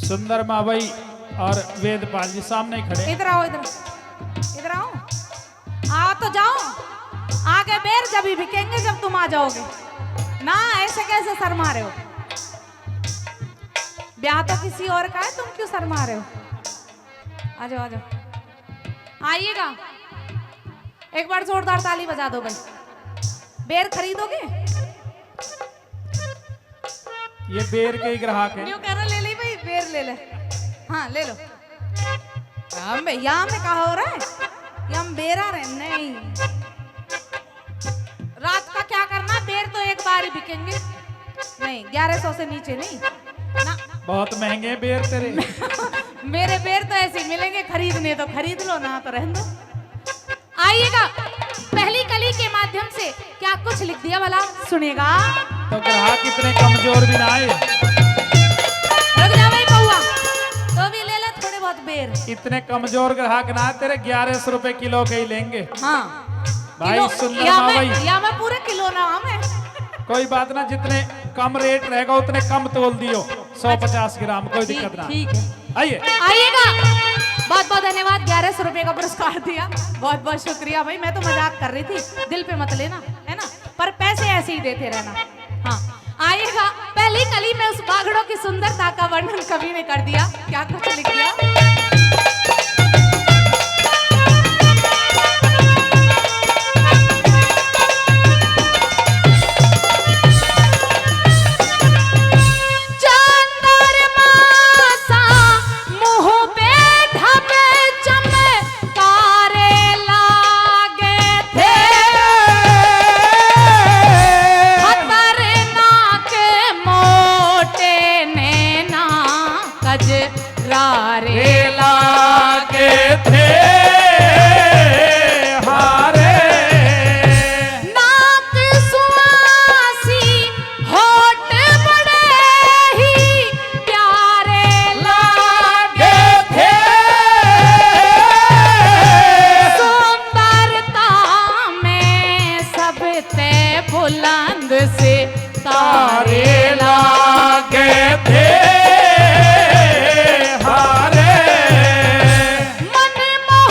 सुंदर मावई और वेदपाल जी सामने खड़े। इधर आओ, इधर आओ, आओ तो जाओ। आगे बेर जब ही बिकेंगे जब तुम आ जाओगे ना, ऐसे कैसे शर्मा रहे हो? ब्याह तो किसी और का है, तुम क्यों शर्मा रहे हो? आ जाओ, आ जाओ, आइएगा। एक बार जोरदार ताली बजा दो भाई। बेर खरीदोगे? ये बेर के ही ग्राहक है। न्यू कहना ले ली भाई, बेर ले ले। हाँ ले लो। हम यहाँ में कहा हो रहा है, ये हम बेरा रहे नहीं। रात का क्या करना, बेर तो एक बार ही बिकेंगे। नहीं 1100 से नीचे नहीं ना। बहुत महंगे बेर तेरे। मेरे बेर तो ऐसे मिलेंगे, खरीदने तो खरीद लो ना तो रहने दो। आइएगा, पहली कली के माध्यम से क्या कुछ लिख दिया भला, सुनिएगा। तो ग्राहक इतने कमजोर भी ना आए। रुक जा भाई पौआ, तो भी ले ले थोड़े बहुत बेर। इतने कमजोर ग्राहक ना, तेरे 1100 रुपए किलो के ही लेंगे। हाँ भाई सुंदर मावई, या मैं पूरे किलो ना हमें। कोई बात ना, जितने कम रेट रहेगा उतने कम तोल दियो। 150 ग्राम, कोई दिक्कत ना। ठीक है, आइए आइएगा। बहुत बहुत धन्यवाद, 1100 रुपए का पुरस्कार दिया, बहुत बहुत शुक्रिया भाई। मैं तो मजाक कर रही थी, दिल पे मत लेना है ना, पर पैसे ऐसे ही देते रहना। हाँ आइएगा, पहली कली में उस बागड़ों की सुंदरता का वर्णन कवि ने कर दिया। क्या कुछ लिख दिया। बुलंद से तारे लागे थे हारे, मन मोह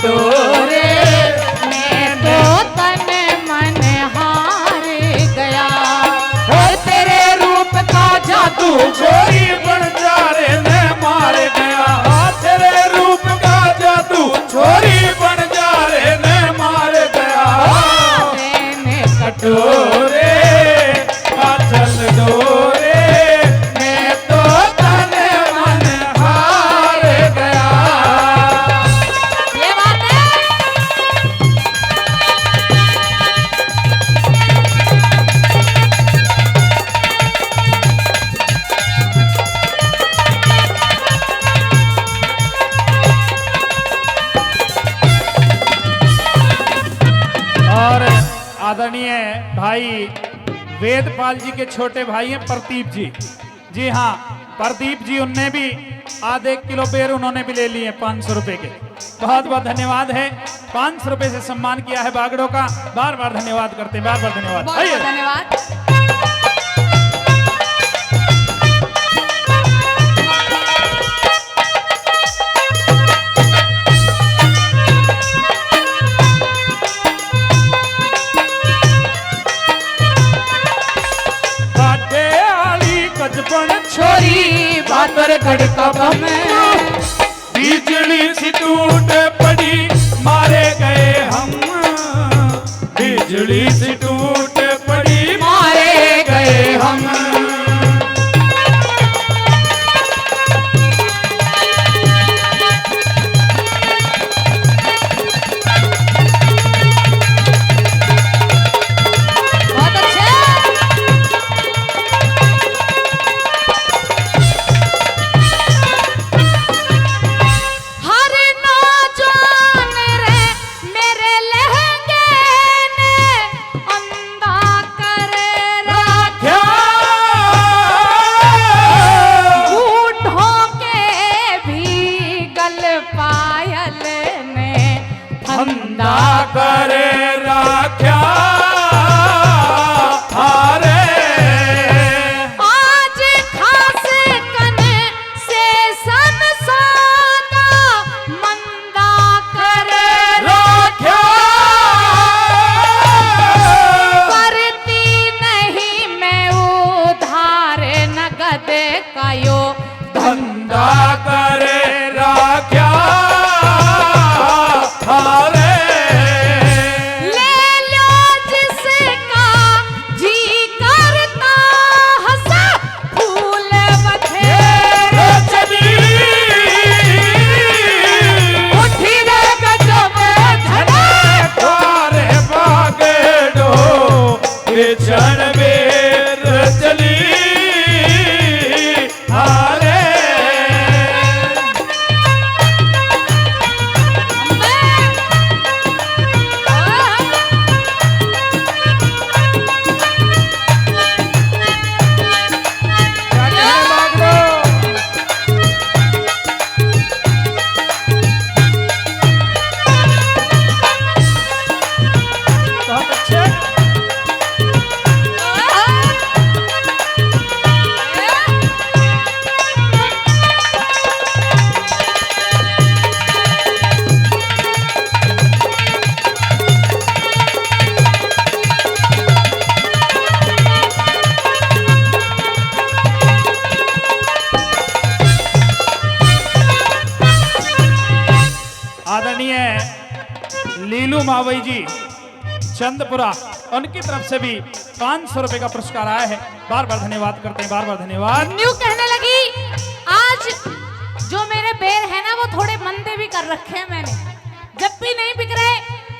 कटोरे मैं तो तन मन हार गया और तेरे रूप का जादू छोरी बन जा रे ने मार गया, तेरे रूप का जादू छोरी बन जा रे ने मार गया। मैंने कटोरे का चल डोरे मैं तो तन मन हार गया। ये बात है। और आदरणीय भाई वेदपाल जी के छोटे भाई हैं प्रदीप जी। जी हाँ, प्रदीप जी उनने भी आधे किलो बेर उन्होंने भी ले लिए 500 रुपए के। बहुत बहुत धन्यवाद है। 500 रुपए से सम्मान किया है बागड़ों का। बार बार धन्यवाद करते हैं, बार बार धन्यवाद। बहुत आइए। बहुत धन्यवाद। काटे आली कचपन छोरी बातर खड़का बम बिजली सी टूट पड़ी मारे गए हम, बिजली सी टूट पड़ी मारे गए हम। बहुत अच्छे। हर नौजवान रे मेरे लहंगे ने अंधा कर रखा, बूढ़ों के भी गल पायल ने धंधा करे राख्या हारे। आज खास कन से सन सादा मंदा कर राख्या करती नहीं मैं उधार नगद का यो धंधा करे राख्या हारे। ले लो जिसका जी करता हंसा फूल बखेर चली उठी रे गजब धना तारे बागड़ो बेचन बेर चली हारे। क्या कहने बागड़ो? बहुत अच्छे। आदरणीय लीलू मावई जी चंदपुरा, उनकी तरफ से भी 500 रुपए का पुरस्कार आया है। बार बार धन्यवाद करते हैं, बार बार धन्यवाद। न्यू कहने लगी आज जो मेरे बेर है ना वो थोड़े मंदे भी कर रखे हैं मैंने, जब भी नहीं बिक रहे।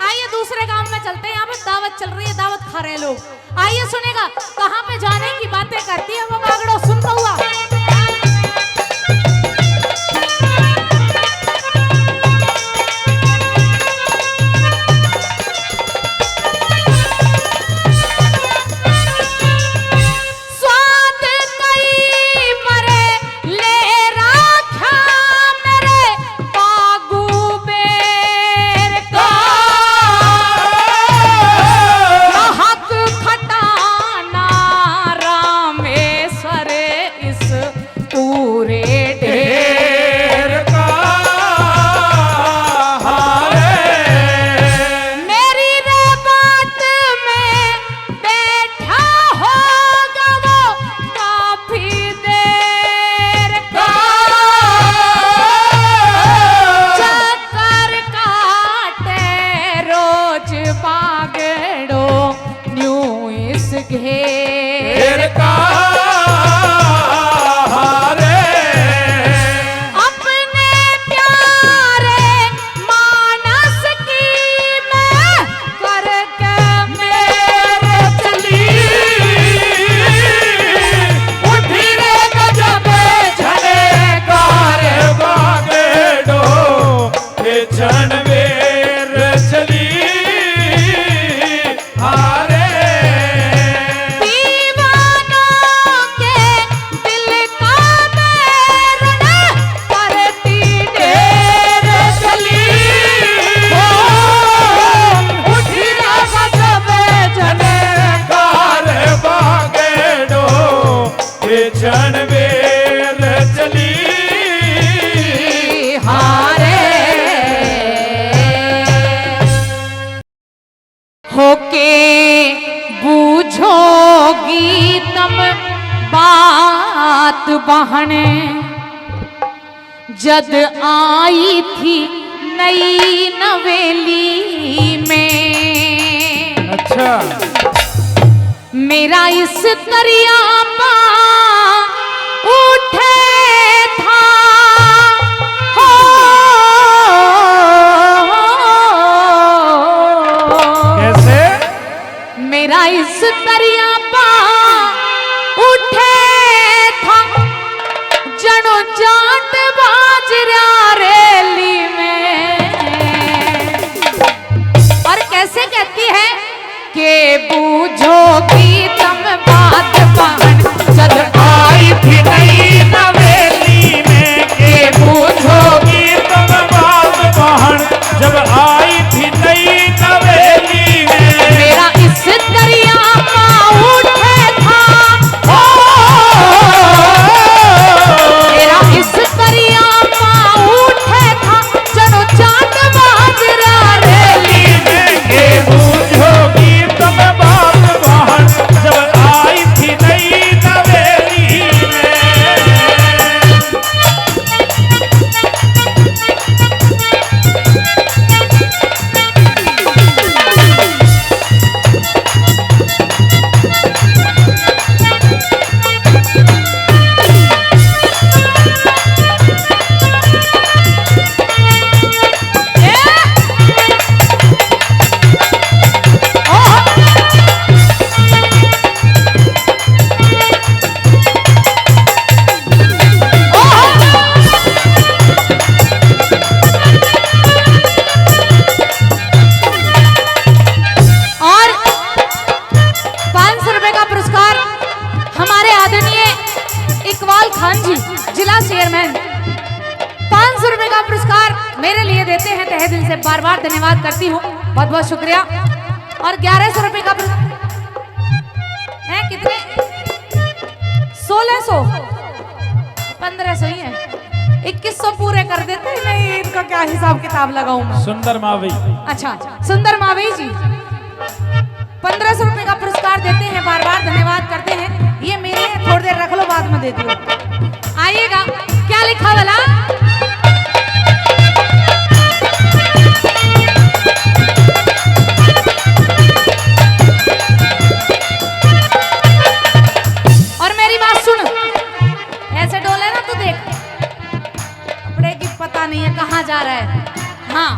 आइए दूसरे गांव में चलते हैं, यहाँ पे दावत चल रही है, दावत खा रहे हैं लोग। आइए सुनेगा कहाँ पे जाने की बातें करती है वो बागड़ो, सुनता हुआ। स्वाद कई मरे ले राखा मेरे बागू बेर का, हक खटाना रामेश क्षण बेर चली हारे दीवानों के दिल का मेरा करती ढेर चली हो उठी ना गजबे जने कार बागेड़ो ये क्षण बेर चली हारे होके बूझोगी तम बात बहने जद आई थी नई नवेली में अच्छा मेरा इस दरिया पा उठे था हो कैसे मेरा इस दरिया पा उठे था जनो जाट बाजरा रेली में और कैसे कहती है के बूझोगी तम बात बहन जद आई थी नई नवेली में के बूझोगी तुम बात बहन जब आई थी नई नवेली में मेरा इस दरिया का उठे था मेरा इस दरिया का उठे था जनो चाट बाजरा रेली में के बूझोगी तुम बात बहन जब आई थी नई नवेली में और 500 रुपए का पुरस्कार हमारे आदरणीय इकबाल खान जी जिला चेयरमैन 500 रुपए का पुरस्कार मेरे लिए देते हैं तहे दिल से बार बार धन्यवाद करती हूँ बहुत बहुत शुक्रिया और 1100 रुपए का है कितने 1600 1500 ही है 2100 पूरे कर देते हैं नहीं इनका क्या हिसाब किताब लगाऊं मैं सुंदर मावी अच्छा सुंदर मावी जी 1500 रुपए का पुरस्कार देते हैं बार बार धन्यवाद करते हैं ये मेरे हैं थोड़ी देर रख लो बाद में दे दियो आइएगा क्या लिखा वाला और मेरी बात सुन ऐसे डोले ना तू देख कपड़े की पता नहीं है कहाँ जा रहा है हाँ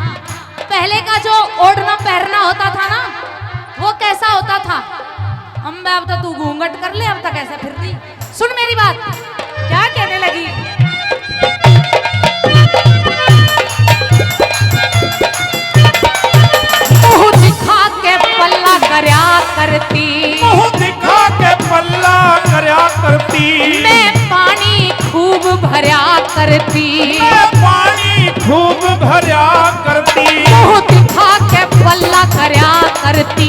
पहले का जो ओढ़ना पहनना होता था ना वो कैसा होता था हम अब तो तू घूंघट कर ले अब तक ऐसे फिर रही सुन मेरी बात क्या कहने लगी मुंह दिखा के पल्ला करया करती मुंह दिखा के पल्ला करया करती मैं पानी खूब भरया करती मैं पानी खूब भरया करती मुंह दिखा के पल्ला करया करती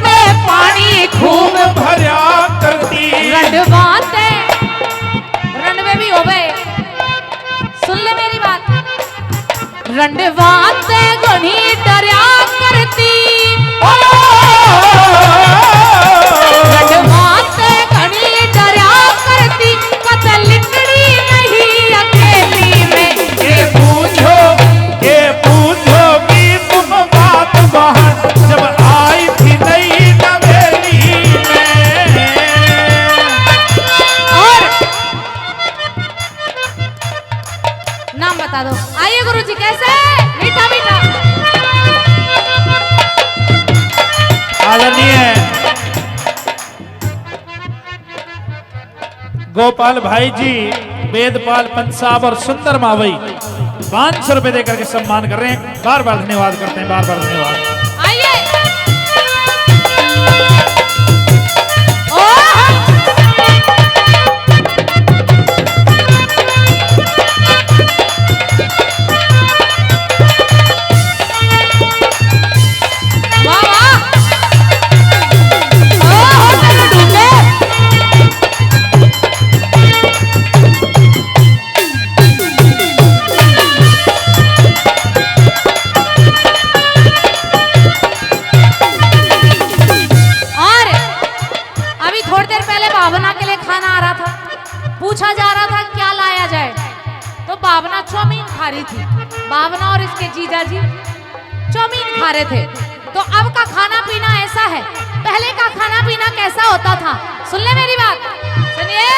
मैं पानी खूब भरया करती रंडवाते रंडवे भी हो गए सुन ले मेरी बात रंडवाते घनी डरया करती रंडवाते घनी डरया करती पता लिकड़ी नहीं अकेली में ये पूछो कि तुम बात बहन जब आई थी नई नवेली में और नाम बता दो आइए गुरुजी कैसे मीठा मीठा आदरणीय गोपाल भाई जी वेदपाल पंसाब और सुंदर मावई 500 रुपए देकर के सम्मान कर रहे हैं। बार बार धन्यवाद करते हैं, बार बार धन्यवाद। आइए पूछा जा रहा था क्या लाया जाए, तो भावना चौमीन खा रही थी। भावना और इसके जीजा जी चौमीन खा रहे थे। तो अब का खाना पीना ऐसा है, पहले का खाना पीना कैसा होता था, सुन ले मेरी बात, सुनिए।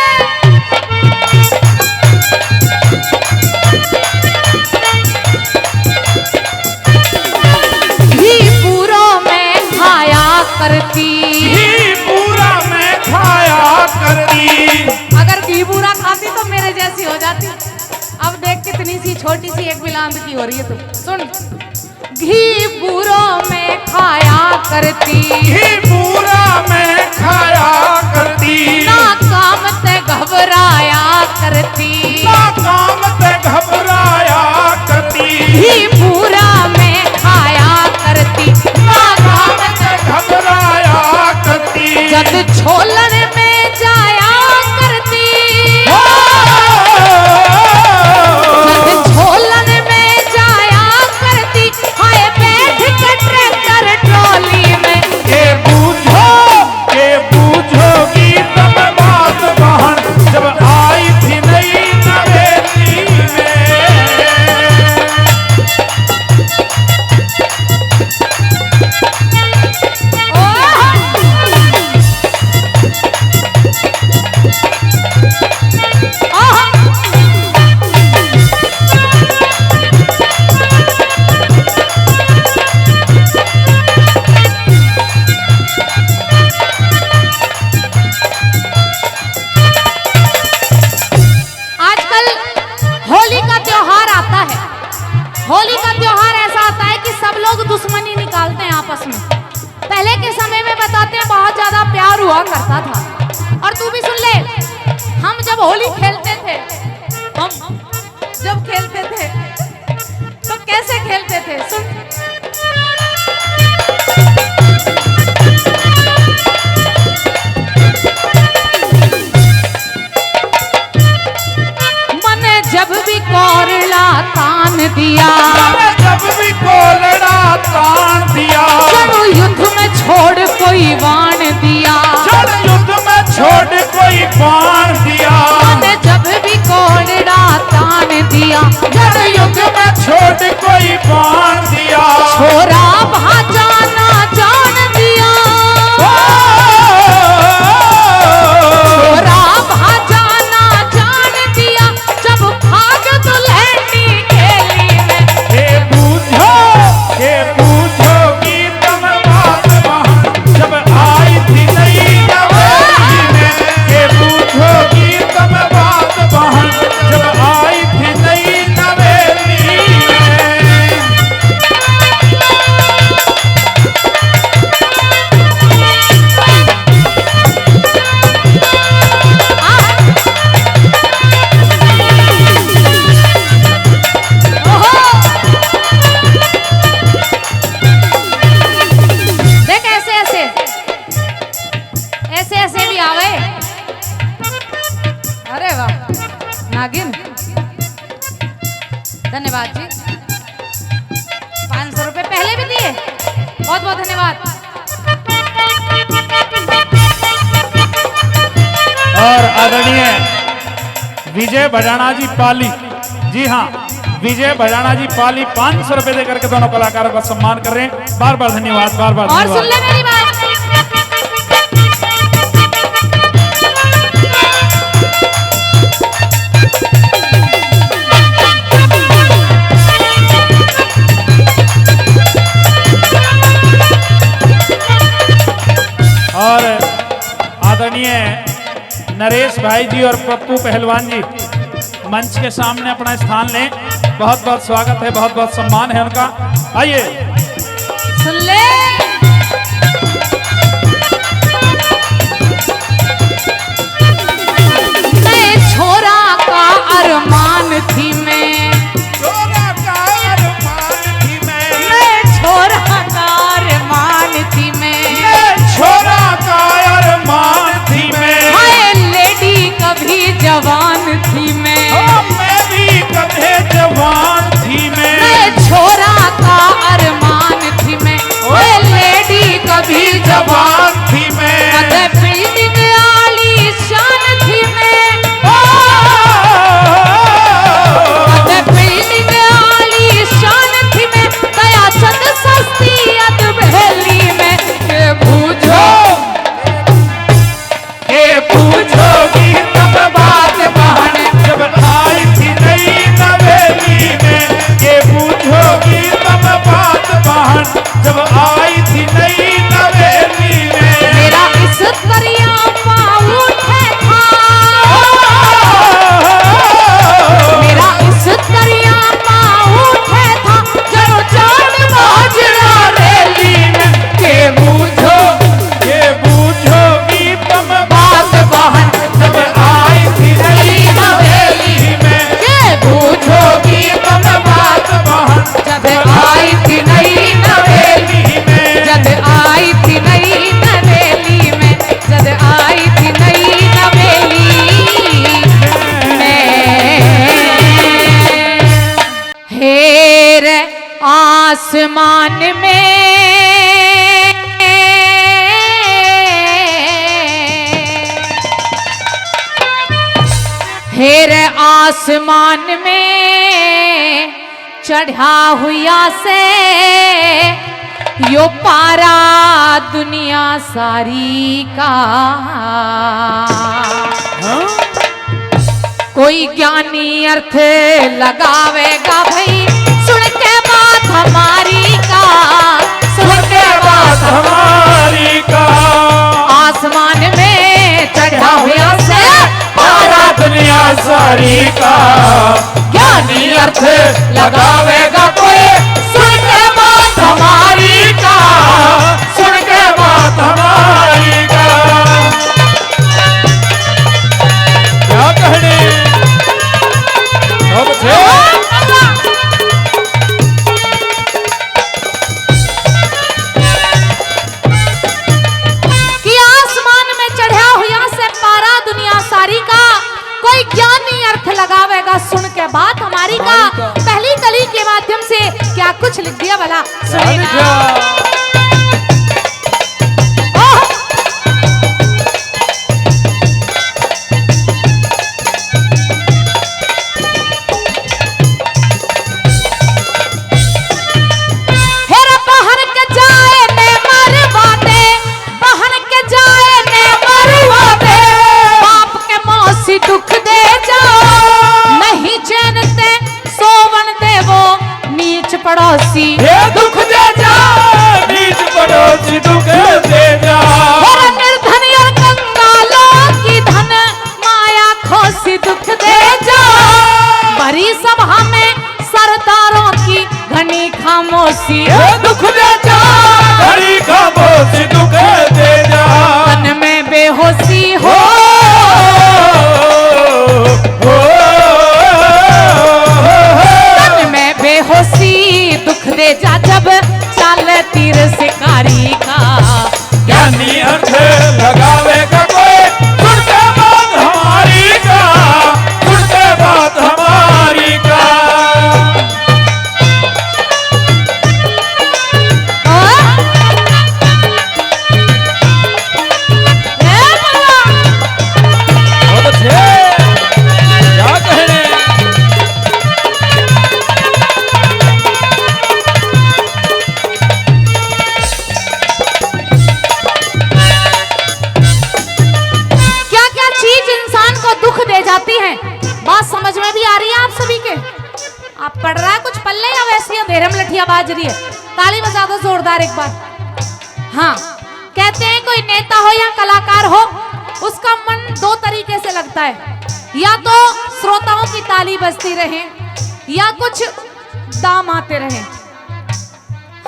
घी पूरा में खाया करती, घी पूरा में खाया करती। अगर घी पूरा खाती तो मेरे जैसी हो जाती। अब देख कितनी सी छोटी सी एक बिलांद की हो रही है। तू सुन, घी पूरा में खाया करती, घी पूरा में खाया करती। ना काम ते घबराया करती, ना काम ते घबराया करती। घी पूरा में खाया करती, ना काम ते घबराया करती। जब छोलन में जाया करती, जब छोलन में जाया करती, हाय बैठ के ट्रैक्टर ट्रॉली में। के बूझोगी तब बात बहन, जब आई थी नई नवेली में। होली का त्योहार ऐसा आता है कि सब लोग दुश्मनी निकालते हैं आपस में। पहले के समय में बताते हैं बहुत ज्यादा प्यार हुआ करता था। और तू भी सुन ले, हम जब होली खेलते थे, हम जब खेलते थे तो कैसे खेलते थे, सुन। मने जब भी कोरला तान दिया, जब भी कोलड़ा तान दिया, चलो युद्ध में छोड़ कोई बाण दिया, चल युद्ध में छोड़ कोई बाण दिया। मैंने जब भी कोलड़ा तान दिया, चल युद्ध में छोड़ कोई बाण दिया। छोरा भाजाना जान दिया, छोरा भाजाना जान दिया, जब भाग दुल्हनी खेली में। के बूझोगी तब बात बहन, जब आई थी नई नवेली में। के बूझोगी तब बात बहन, जब आई थी नई नवेली में। देख ऐसे ऐसे ऐसे ऐसे भी आवे। अरे वाह नागिन, धन्यवाद जी। 500 रुपए पहले भी दिए, बहुत बहुत धन्यवाद। और आदरणीय विजय भजाना जी पाली, जी हाँ विजय भजाना जी पाली 500 रुपए देकर के दोनों कलाकारों का सम्मान कर रहे हैं। बार बार धन्यवाद, बार बार और सुन धन्यवाद। ले मेरी बात, और आदरणीय नरेश भाई जी और पप्पू पहलवान जी, मंच के सामने अपना स्थान लें। बहुत बहुत स्वागत है, बहुत बहुत सम्मान है उनका। आइए सुन ले। मैं छोरा का अरमान थी मैं, छोरा का अरमान थी मैं छोरा का अरमान थी मैं, छोरा का अरमान थी मैं, हाय लेडी कभी जवान थी मैं, मैं भी कभी जवान थी मैं छोरा का अरमान थी मैं, हाय लेडी कभी जवान थी मैं, बिल्डिंग आली शान थी मैं, बिल्डिंग आली शान थी मैं, दया चंद सस्ती अदबेली में के बूझो पूछोगी तब बात बहन जब आई थी नई नवेली में, ये पूछोगी तब बात बहन जब आई थी नई नवेली में। मेरा इस दरिया पाऊट है था, मेरा इस दरिया पाऊट है था, जब चांद बाजरा रेली में के बूझो ये पूछोगी तब बात बहन जब आई थी नई नवेली में, के बूझोगी तब बात बहन जब आई थी नई नवेली में। जब आई थी नई नवेली में, जब आई थी नई नवेली में। हेर आसमान में हेर आसमान में चढ़ा हुआ से यो पारा दुनिया सारी का, कोई ज्ञानी अर्थ लगावेगा भाई सुन के बात हमारी का, सुन के बात हमारी का आसमान में चढ़ा हुआ से पारा दुनिया सारी का ज्ञानी अर्थ लगावेगा कोई, सुन के बात हमारी का, सुन के बात हमारी का। क्या कहने अब थे कि आसमान में चढ़ा हुआ से पारा दुनिया सारी का, कोई ज्ञानी अर्थ लगावेगा सुन के बात हमारी का। पहली कली के माध्यम से क्या कुछ लिख दिया भला सुनिए ना। ओह! हेरा बहन के जाए ने मरवा दे, बहन के जाए ने मरवा दे, बाप के मौसी दुख दे जाओ, नहीं चैनते सोवन देवो नीच पड़ोसी, ये दुख दे जा नीच पड़ोसी दुख दे जा, हेरा निर्धन और कंगालों की धन माया खोसी दुख दे जाओ, बड़ी सभा में सरदारों की घनी खामोशी, ये दुख दे जा घड़ी खामोशी दुख दे जा, तन में बेहोशी हो, तन में बेहोशी दुख दे जा, जब चाल तीर शिकारी का, ज्ञानी अर्थ लगावेगा कोई, सुन के बात हमारी का, सुन के बात हमारी का। बहुत अच्छे क्या कहने क्या क्या चीज इंसान को दुख दे जाती है, बात समझ में भी आ रही है आप सभी के? आप पढ़ रहा है कुछ पल्ले या वैसे ही अंधेरे में लठिया बाज रही है? ताली बजा दो जोरदार एक बार। हाँ, कहते हैं कोई नेता हो या कलाकार हो, उसका मन दो तरीके से लगता है, या तो श्रोताओं की ताली बजती रहे या कुछ दाम आते रहे।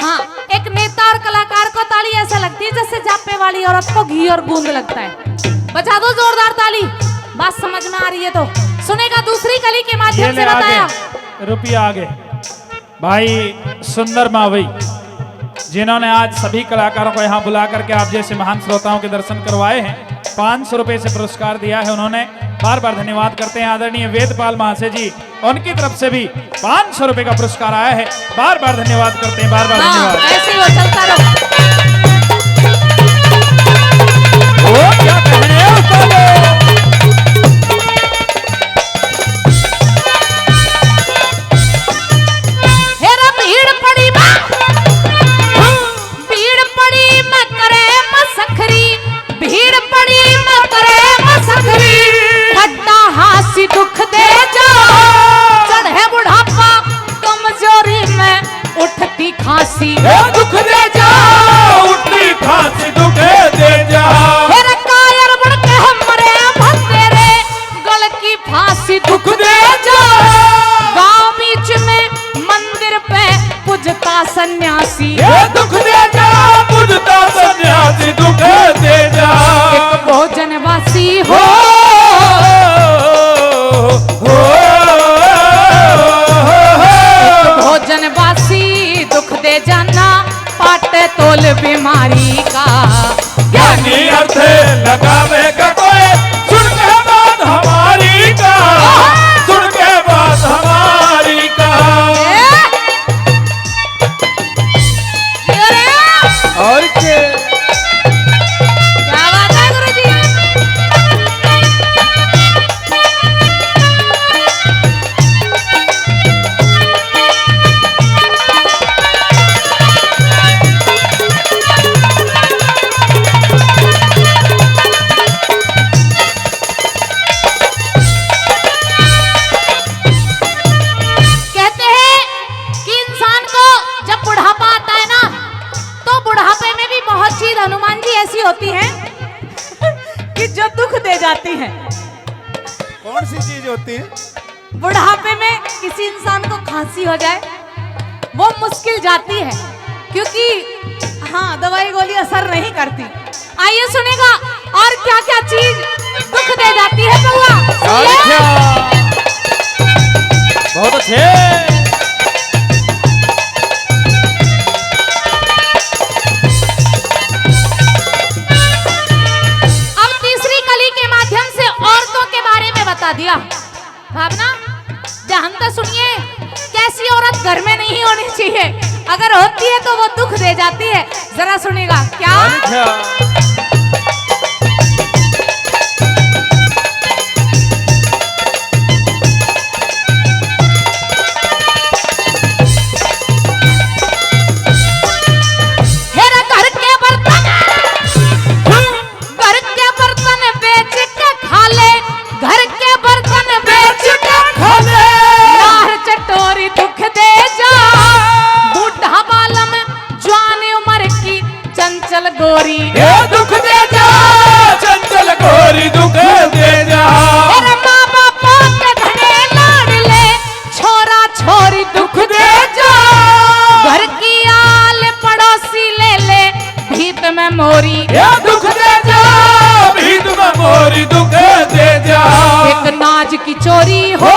हाँ, एक नेता और कलाकार को ताली ऐसा लगती है जैसे जापे वाली औरत को घी और गूंद लगता है। बजा दो जोरदार ताली। बात समझ में आ रही है तो सुनेगा दूसरी कली के माध्यम से बताया। रुपया आगे भाई सुंदर मावई, जिन्होंने आज सभी कलाकारों को यहाँ बुला करके आप जैसे महान श्रोताओं के दर्शन करवाए हैं, 500 रुपए से पुरस्कार दिया है उन्होंने। बार बार धन्यवाद करते हैं आदरणीय वेदपाल महाशय जी, उनकी तरफ से भी 500 रुपए का पुरस्कार आया है। बार बार धन्यवाद करते हैं, बार बार धन्यवाद। ऐसे ही वो चलता रहो। ओ क्या कहने हैं उस्ताद। हेरा भीड़ पड़ी भीड़ पड़ी मैं करे मसखरी, भीड़ पड़ी मैं करे मसखरी, खट्टा हासी दुख दे जा, चढ़े बुढ़ापा कमजोरी में उठती खांसी, दुख दे जा, उठती खांसी दुख दे जा। हेरा कायर बन के हमरे भतेरे गल की फांसी दुख दे जा, गांव बीच में मंदिर पे पूजता सन्यासी, दुख दे जा, पूजता सन्यासी दुख दे जा। एक भोजन वासी हो, एक भोजन वासी दुख दे जाना, पाटे तोल बीमारी का, ज्ञानी अर्थ लगावेगा कोई, सुन के बात हमारी का, सुन के बात हमारी का। और के क्या बात है गुरुजी। कहते हैं कि इंसान को जब बुढ़ापा आता है ना, तो बुढ़ापे में भी बहुत चीज हनुमान जी ऐसी होती हैं कि जो दुख दे जाती हैं। कौन सी चीज होती है? बुढ़ापे में किसी इंसान को खांसी हो जाए वो मुश्किल जाती है, क्योंकि हाँ दवाई गोली असर नहीं करती। आइए सुनेगा और क्या क्या चीज दुख दे जाती है बउआ। सुनिए। बहुत अच्छे। अब तीसरी कली के माध्यम से औरतों के बारे में बता दिया। भावना ध्यान तो सुनिए, कैसी औरत घर में नहीं होनी चाहिए, अगर होती है तो वो दुख दे जाती है। जरा सुनिएगा क्या। हेरा घर के बर्तन, घर के बर्तन बेच के खा ले, घर के बर्तन बेच के खा ले, मार चटोरी दुख दे जा, बूढ़ा बालम जवान उम्र की चंचल गोरी, दुख दे जा, चंचल गोरी दुख दे जा। मेरे माँ बापा के घने लाड ले, छोरा छोरी दुख दे जा, घर की आल पड़ोसी ले ले, भीत में मोरी, दुख दे जा, भीत में मोरी दुख दे जा। एक नाज की चोरी हो,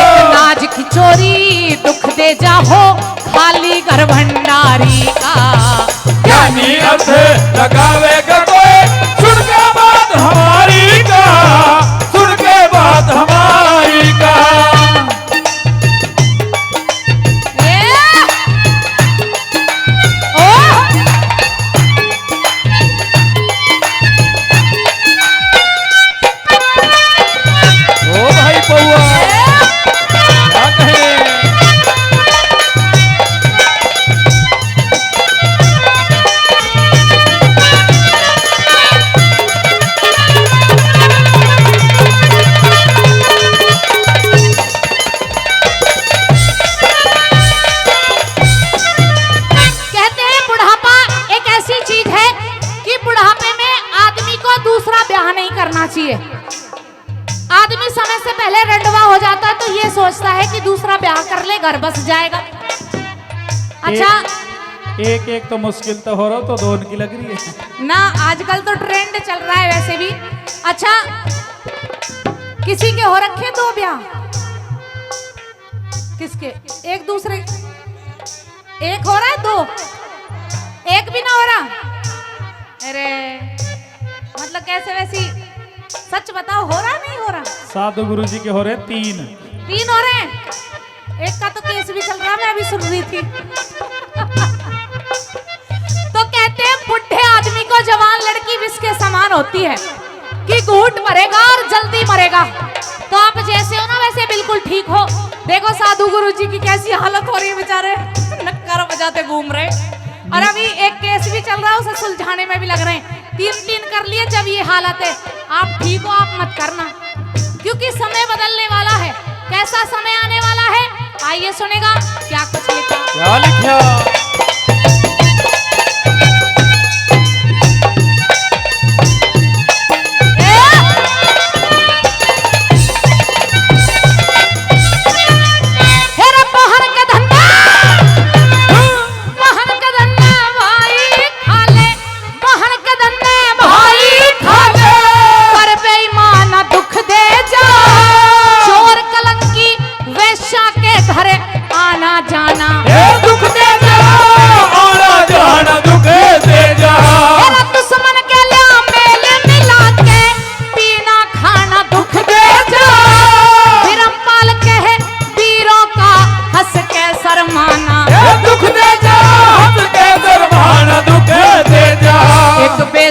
एक नाज की चोरी दुख दे जा हो, खाली घर भंडारी का। ज्ञानी अर्थ लगावेगा कोई, सुन के बात हमारी का, सुन के बात हमारी का। ओ भाई पौआ क्या कहे। आदमी समय से पहले रंडवा हो जाता है तो ये सोचता है कि दूसरा ब्याह कर ले, घर बस जाएगा। अच्छा एक एक तो मुश्किल तो हो रहा, तो दो उनकी लग रही है ना, आजकल तो ट्रेंड चल रहा है वैसे भी। अच्छा किसी के हो रखे दो ब्याह? किसके? एक दूसरे एक हो रहा है, दो एक भी ना हो रहा? अरे मतलब कैसे? वैसी सच बताओ, हो रहा नहीं हो रहा? साधु गुरुजी के हो रहे तीन हो रहे हैं। एक का तो केस भी चल रहा, मैं अभी सुन रही थी। तो कहते हैं बुढ़े आदमी को जवान लड़की विष के समान होती है कि घूट मरेगा और जल्दी मरेगा। तो आप जैसे हो ना वैसे बिल्कुल ठीक हो। देखो साधु गुरुजी की कैसी हालत हो रही है, बेचारे नक्कर बजाते घूम रहे। और अभी एक केस भी चल रहा है, उसे सुलझाने में भी लग रहे हैं। 3 कर लिए जब ये हालत है। आप ठीक हो, आप मत करना, क्योंकि समय बदलने वाला है। कैसा समय आने वाला है आइए सुनेगा क्या कुछ लिखा। क्या लिखा?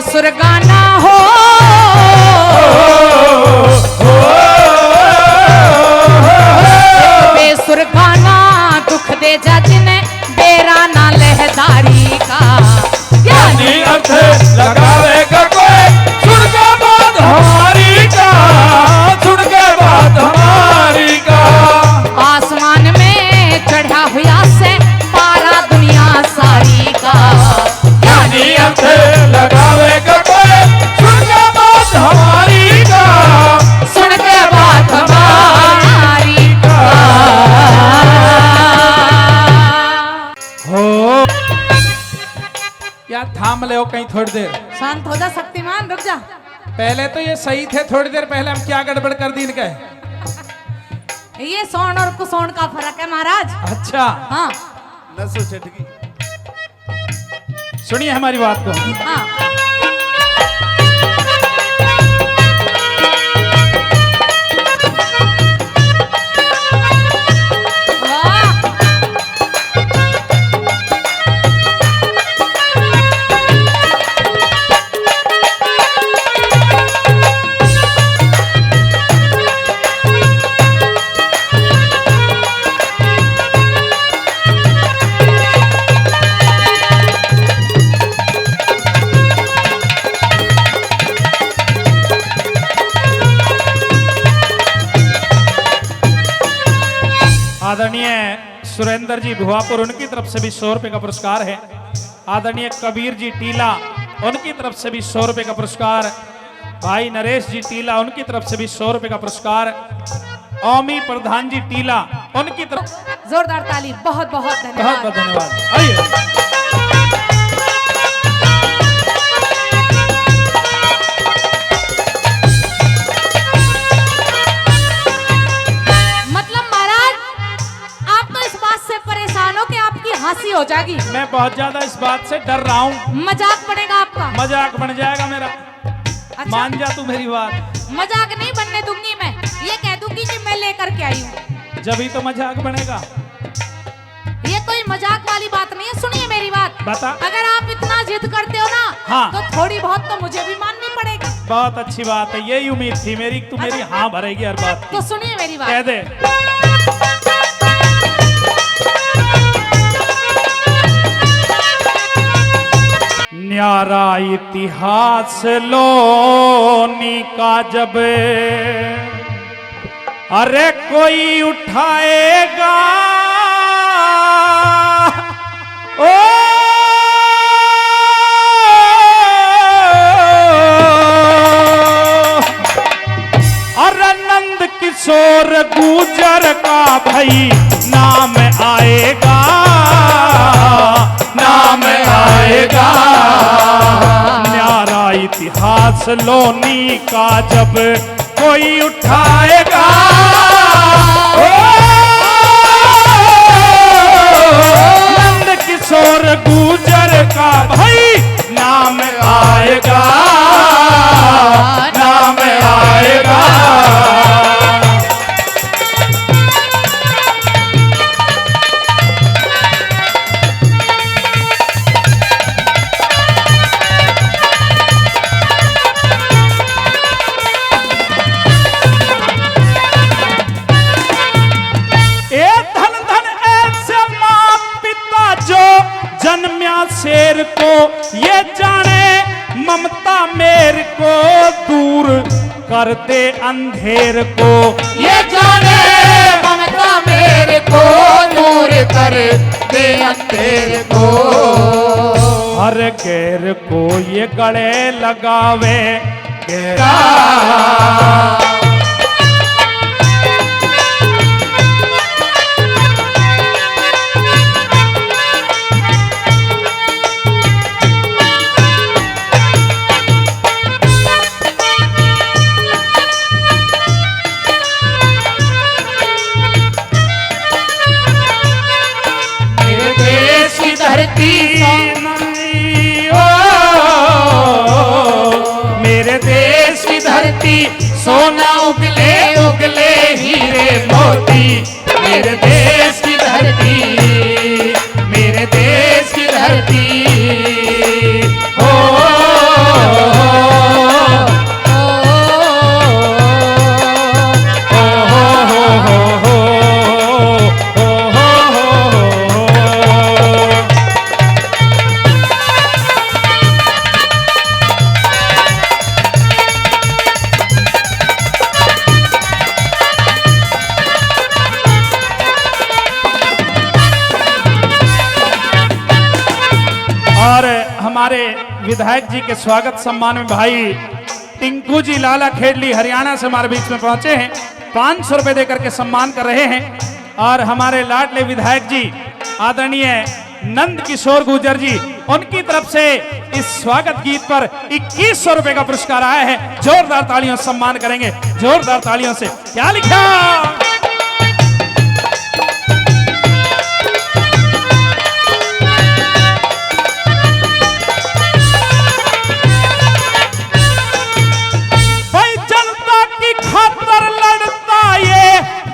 सुरगाना हो बेसुरगाना दुख दे जा जिन्हें बेरा ना लहदारी का। ज्ञानी अर्थ लगावेगा कोई, सुन के बात हमारी का, सुन के बात हमारी का। आसमान में चढ़ा हुआ से पारा दुनिया सारी का। ज्ञानी अर्थ लगावेगा कोई, सुन के बात हमारी का, सुन के बात हमारी का। हो यार थाम ले हो कहीं थोड़ी देर, शांत हो जा शक्तिमान, रुक जा। पहले तो ये सही थे, थोड़ी देर पहले हम क्या गड़बड़ कर दी इनके। ये सोन और कुसोन का फर्क है महाराज। अच्छा हाँ नसो चटकी। सुनिए हमारी बात को। हाँ आदरणीय सुरेंद्र जी भुवापुर, उनकी तरफ से भी 100 रुपए का पुरस्कार है। आदरणीय कबीर जी टीला, उनकी तरफ से भी 100 रुपए का पुरस्कार। भाई नरेश जी टीला, उनकी तरफ से भी 100 रुपए का पुरस्कार। ओमी प्रधान जी टीला, उनकी तरफ जोरदार ताली, बहुत बहुत बहुत धन्यवाद। बहुत धन्यवाद। आइए हंसी हो जाएगी। मैं बहुत ज्यादा इस बात से डर रहा हूँ। मजाक बनेगा आपका। मजाक बन जाएगा मेरा। अच्छा? मान जा तू मेरी बात। मजाक नहीं बनने दूंगी मैं, ये कह दूंगी कि मैं लेकर के आई हूँ। जब ही तो मजाक बनेगा। ये कोई मजाक वाली बात नहीं है, सुनिए मेरी बात। बता। अगर आप इतना जिद करते हो ना, हाँ, तो थोड़ी बहुत तो मुझे भी माननी पड़ेगी। बहुत अच्छी बात है, यही उम्मीद थी मेरी, तू मेरी हाँ भरेगी हर बात की। तो सुनिए मेरी बात। कह दे। न्यारा इतिहास लोनी का जब अरे कोई उठाएगा ओ किशोर गुजर का भाई नाम आएगा, नाम आएगा। न्यारा इतिहास लोनी का जब कोई उठाएगा, नंद किशोर गुजर का भाई नाम आएगा, नाम आएगा। जन्म्या शेर को ये जाने ममता मेर को दूर कर दे अंधेर को, ये जाने ममता मेरे को दूर कर दे अंधेर को। हर गैर को ये गले लगावे गैरा, मेरे देश की धरती सोना उगले उगले हीरे मोती, मेरे देश की धरती, मेरे देश की धरती। हो हमारे विधायक जी के स्वागत सम्मान में भाई टिंकू जी लाला खेड़ली हरियाणा से हमारे बीच में पहुंचे हैं, 500 रुपए देकर के सम्मान कर रहे हैं। और हमारे लाडले विधायक जी आदरणीय नंद किशोर गुर्जर जी, उनकी तरफ से इस स्वागत गीत पर 2100 रुपए का पुरस्कार आया है। जोरदार तालियों से सम्मान करेंगे, जोरदार तालियों से। क्या लिखा?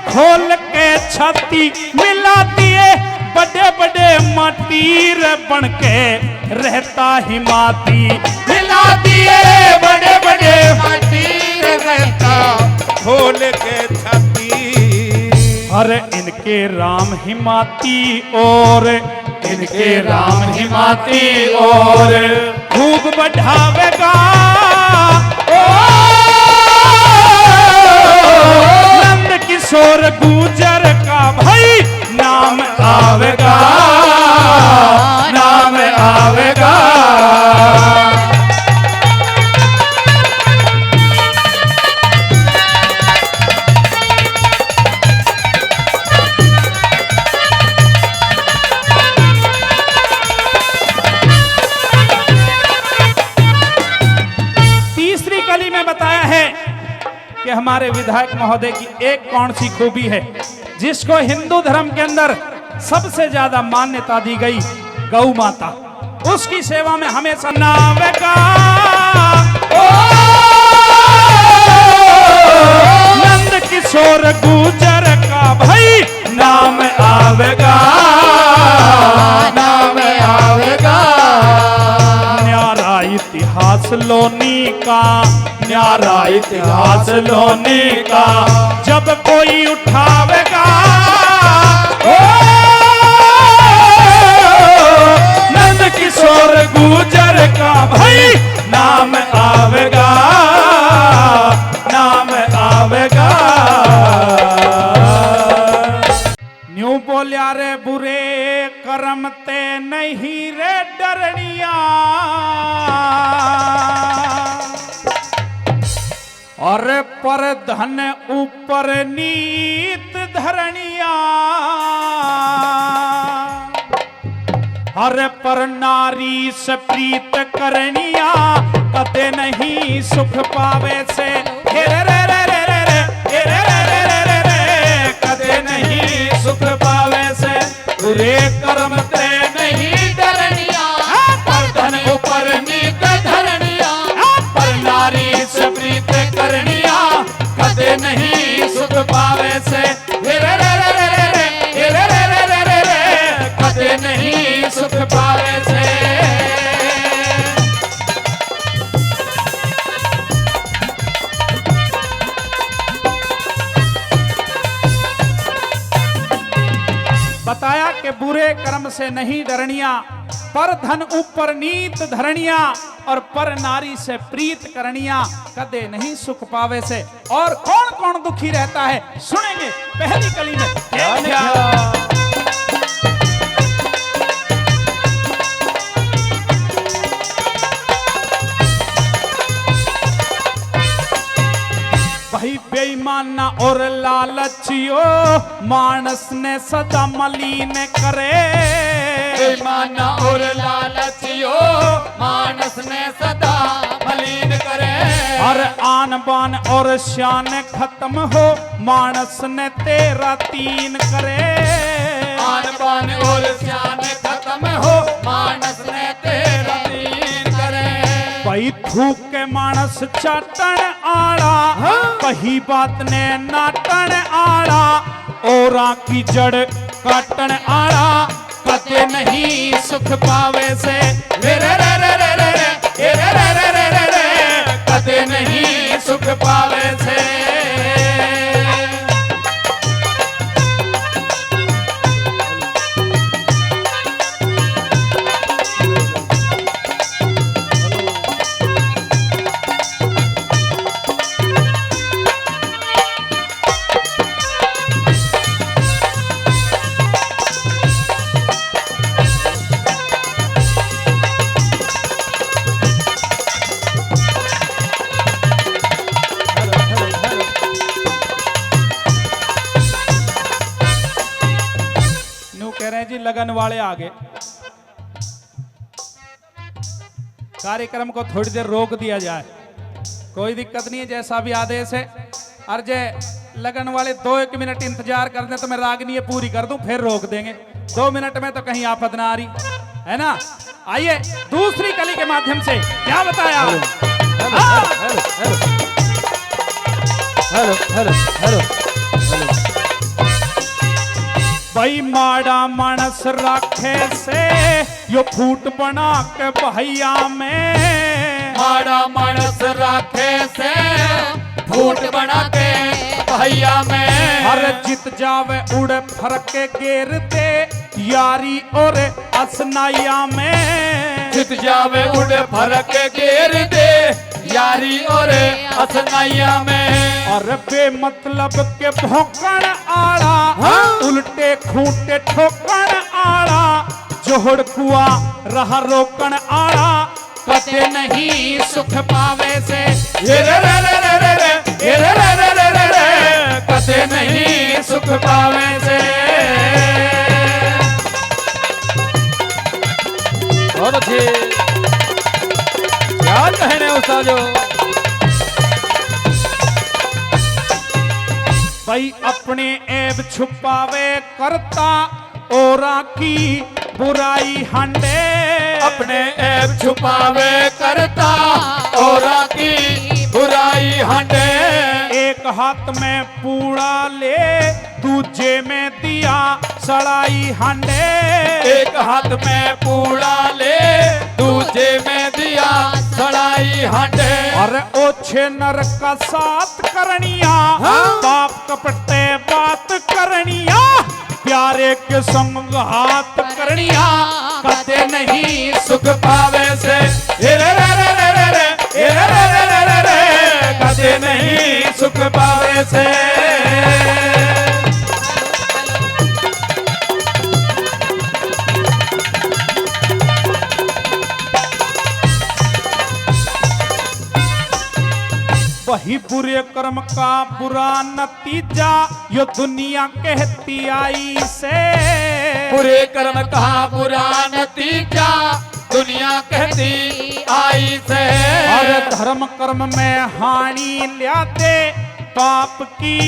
खोल के छाती मिला दिए, बड़े बड़े माटीर बन के रहता हिमाती, मिला दिए बड़े बड़े माटीर रहता खोल के छाती। अरे इनके राम हिमाती और इनके राम हिमाती और खूब बढ़ावेगा किशोर गुजर का भाई नाम आवेगा, नाम आवेगा। तीसरी कली में बताया है कि हमारे विधायक महोदय की एक कौन सी खूबी है जिसको हिंदू धर्म के अंदर सबसे ज्यादा मान्यता दी गई, गौ माता। उसकी सेवा में हमेशा नावेगा नंद किशोर गुजर का भाई नाम आवेगा, नाम आवेगा। न्यारा इतिहास लोनी का, न्यारा इतिहास लोनी का जब कोई उठावेगा नंद किशोर गुजर का भाई नाम आवेगा, नाम आवेगा। न्यू बोलिया रे बुरे कर्म ते नहीं रे डरनिया, और पर धन ऊपर नीत धरणिया, हर पर नारी से प्रीत करनिया, कते नहीं सुख पावे से हे रे रे रे रे रे रे हे रे रे रे रे रे रे, कते नहीं सुख पावे से बुरे कर्म ते नहीं डरनिया, पर धन ऊपर नीत धरणिया, पर नारी से प्रीत करनिया, कते नहीं सुख पावे से हे रे रे रे रे रे रे हे रे रे रे रे रे रे, कते नहीं सुख पावे से। बताया कि बुरे कर्म से नहीं डरनिया, पर धन ऊपर नीत धरणिया, और पर नारी से प्रीत करनिया, कदे नहीं सुख पावे से। और कौन कौन दुखी रहता है सुनेंगे पहली कली में। क्या भाई बेईमाना और लालचियो मानस ने सदा मलिन करे, बेईमाना और लालचियो मानस ने सदा मलिन करे, हर आन बान और शान खत्म हो मानस ने तेरा तीन करे, आन बान और शान खत्म हो मानस ने तेरा तीन करे। भाई थूक के मानस चाटन आड़ा, कही बात ने नाटन आड़ा, औरा की जड़ काटन आड़ा, कते नहीं सुख पावे से रे रे रे रे रे रे रे रे रे रे रे रे रे, कते नहीं सुख पावे से। जी लगन वाले आगे कार्यक्रम को थोड़ी देर रोक दिया जाए, कोई दिक्कत नहीं है, जैसा भी आदेश है। अर्जे लगन वाले 2-1 मिनट इंतजार कर दें तो मैं रागनी पूरी कर दूं, फिर रोक देंगे। 2 मिनट में तो कहीं आफत ना आ रही है ना। आइए दूसरी कली के माध्यम से क्या बताया। Hello hello hello hello. भाई माड़ा मानस राखे से यो फूट बना के भैया में, माड़ा मानस राखे से फूट बना के भैया में, हर जित जावे उड़े फरक के गेर दे यारी और असनाया में, जित जावे उड़े फरक के गेर दे यारी और असनाया में, और बेमतलब के भौंकण आड़ा, उल्टे खूंटे ठोकण आड़ा, जोहड़ कुआ रहा रोकण आड़ा, कते नहीं सुख पावे से रे रे रे रे रे रे रे रे रे रे रे रे रे, कते नहीं सुख पावे से। बहुत अच्छी, क्या कहने उस्तादो। भाई अपने ऐब छुपावे करता औरा की बुराई हंडे, अपने ऐब छुपावे करता औरा की बुराई हंडे, एक हाथ में पूड़ा ले दूजे में दिया सड़ाई हंडे, एक हाथ में पूड़ा ले दूजे में दिया सड़ाई हंडे, और ओछे नर का साथ करनिया, बाप कपटे बात करनिया, प्यारे के संग हाथ करनिया, कते नहीं सुख पावे से रे रे रे रे रे रे रे रे रे रे रे रे, कते नहीं सुख पावे से। वही बुरे कर्म का बुरा नतीजा यो दुनिया कहती आई से। बुरे कर्म का बुरा नतीजा दुनिया कहती आई से। और धर्म कर्म में हानि लाते पाप की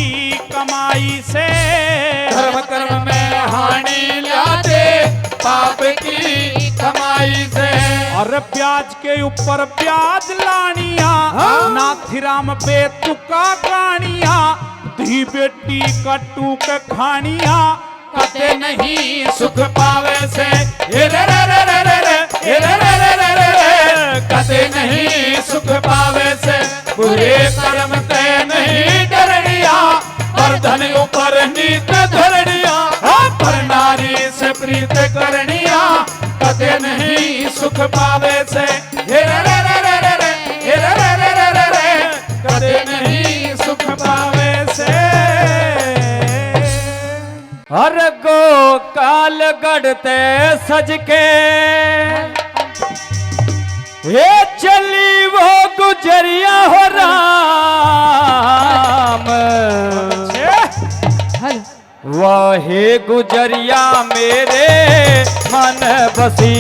कमाई से। धर्म कर्म में हानि लाते पाप की कमाई से। और ब्याज के ऊपर ब्याज लानिया नाथिराम बेतुका कहानिया धी बेटी कटूक खानिया कते नहीं सुख पावे से। ये रे रे रे रे रे रे, ये रे रे रे रे रे रे, कते नहीं सुख पावे से। बुरे कर्म ते नहीं डरनिया पर धन ऊपर नीत धरनिया। पर नारी से प्रीत करनिया कते नहीं सुख पावे से। ये रे रे रे रे रे रे, ये रे रे रे रे रे रे, कते नहीं सुख पावे से। हर गो काल गढ़ते सज के ये चली वो गुजरिया हो राम। वाहे गुजरिया मेरे मन बसी।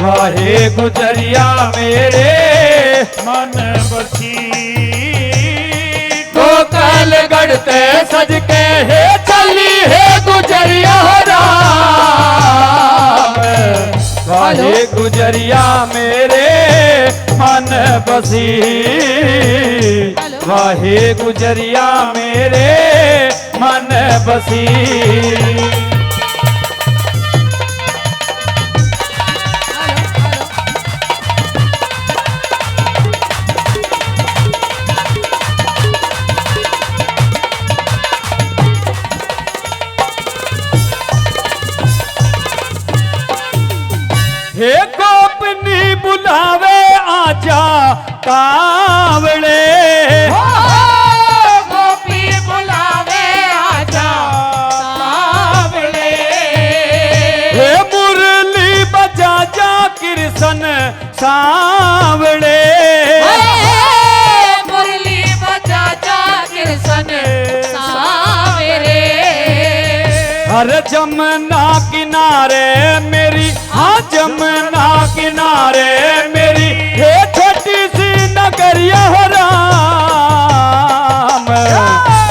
वाहे गुजरिया मेरे मन बसी। तो काल गढ़ते सज के है चली है गुजरिया हो राम। वाहे गुजरिया मेरे मन बसी। वाहे गुजरिया मेरे मन बसी। हे गोपनी बुलावे आजा कावड़े। गोपी बुलावे आजा कावड़े। हे मुरली बजा जा कृष्ण सावड़े। मुरली बजा जा कृष्ण सावरे। हर जमुना किनारे मेरी, हाँ जमुना किनारे मेरी, हे छोटी सी नगरिया हो राम।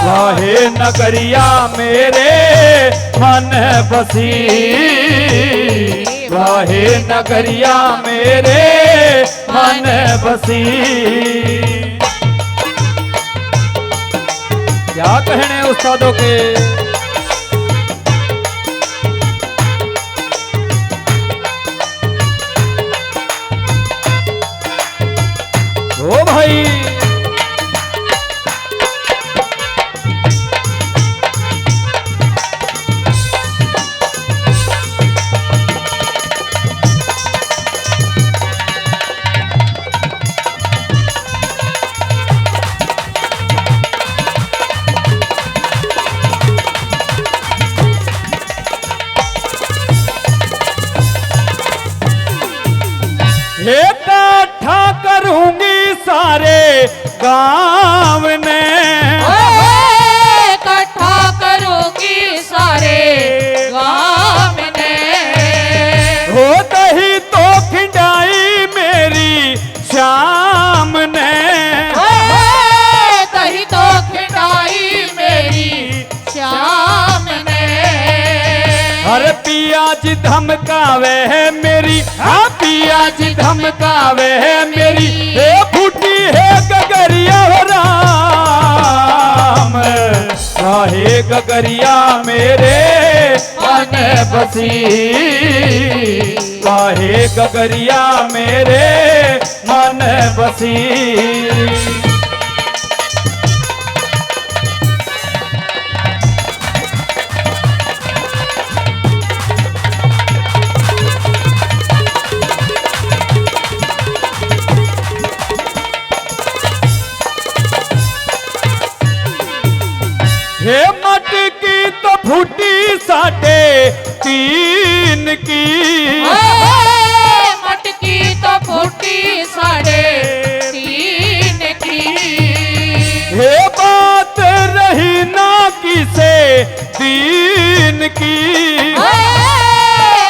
वाहे नगरिया मेरे मन बसी। वाहे नगरिया मेरे मन बसी। क्या कहने उस्तादों के। ओ भाई इकट्ठा करूंगी सारे गांव ने। इकट्ठा करोगी सारे गांव ने। हो दही तो खिंडाई मेरी शाम ने। दही तो खिंडाई मेरी शाम ने। हर पिया जी धमकावे है मेरी, हाँ पिया जी धमकावे है मेरी। हे फूटी है गगरिया हो राम। वाहे गगरिया मेरे मन बसी। वाहे गगरिया मेरे मन बसी। हे मटकी तो फूटी साढ़े तीन की। मटकी तो फूटी साढ़े तीन की। दिन की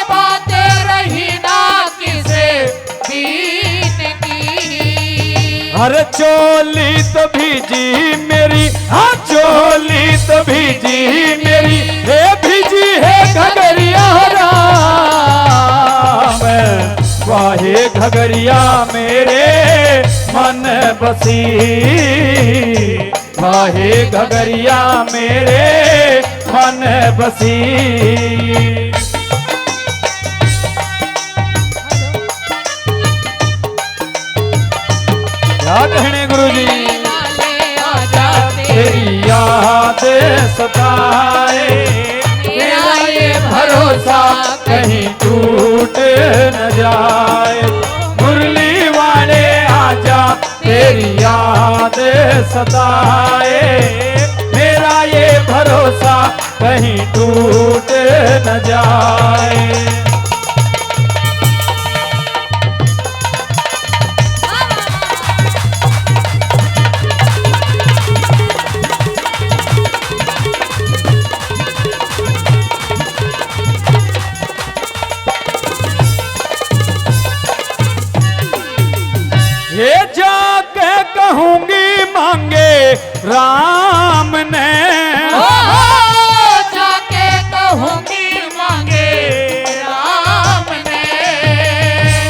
बातें रही ना किसे दिन की। हर चोली तो भीजी मेरी, हाँ चोली तो भीजी मेरी, हे भीजी है घगरिया राम। वाहे घगरिया मेरे मन बसी, वाहे घगरिया मेरे मन बसी। क्या कहने गुरुजी? तेरी याद सताए, मेरा ये भरोसा कहीं टूट न जाए। मुरली वाले आजा, तेरी याद सताए, मेरा ये भरोसा कहीं टूट न जाए। ये जाके कहूंगी मांगे राम ने, जाके कहूंगी मांगे राम ने।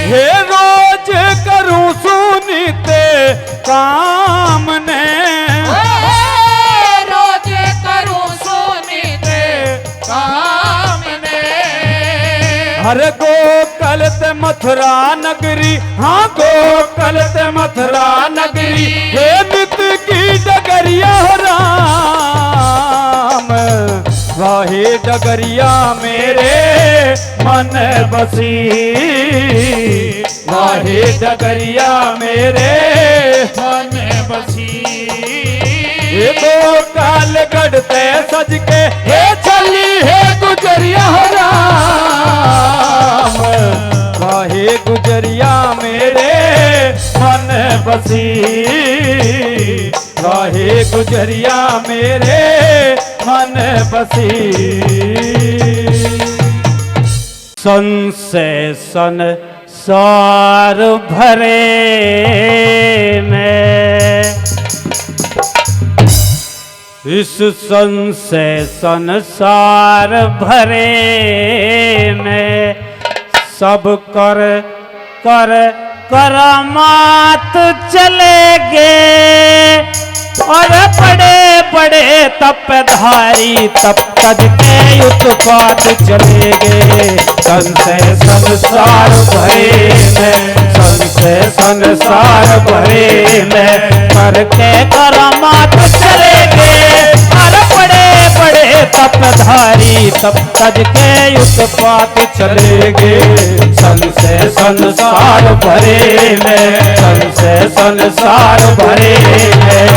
ये रोज करूं सुनीते काम ने, रोज करूं सुनीते काम ने। हर गोकल ते मथुरा नगरी, हाँ गोकल ते मथुरा नगरी, हे नित की डगरिया राम। वाहे डगरिया मेरे मन बसी, वाहे डगरिया मेरे मन बसी। ये गोकाल गढ़ते सज के, हे चली है गुजरिया राम। वाहे गुजरिया मेरे मन बसी, वाहे गुजरिया मेरे मन बसी। सन से सन सार भरे में, इस सन से संसार भरे में, सब कर कर करामात चले गे। और बड़े बड़े तपधारी तप तज के उत्पात चले गे। सन से संसार भरे में, सन से संसार भरे में, करके करामात चले गे। और बड़े बड़े तपधारी तप तज के उत्पात चले गे। सन से संसार भरे में, सन से संसार भरे में।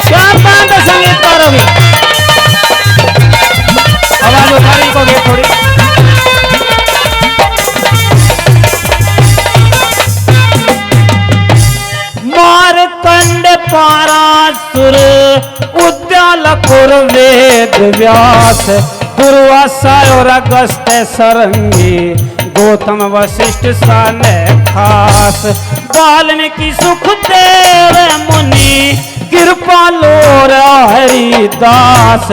क्या बात है संगीतकारों की? आवाज उठानी को भी थोड़ी। मारकंड पारासुर उद्याल वेद व्यास, दुर्वासा और अगस्त सरंगी, गौतम वशिष्ठ साने खास। वाल्मीकि सुखदेव मुनि, कृपालो हरिदास,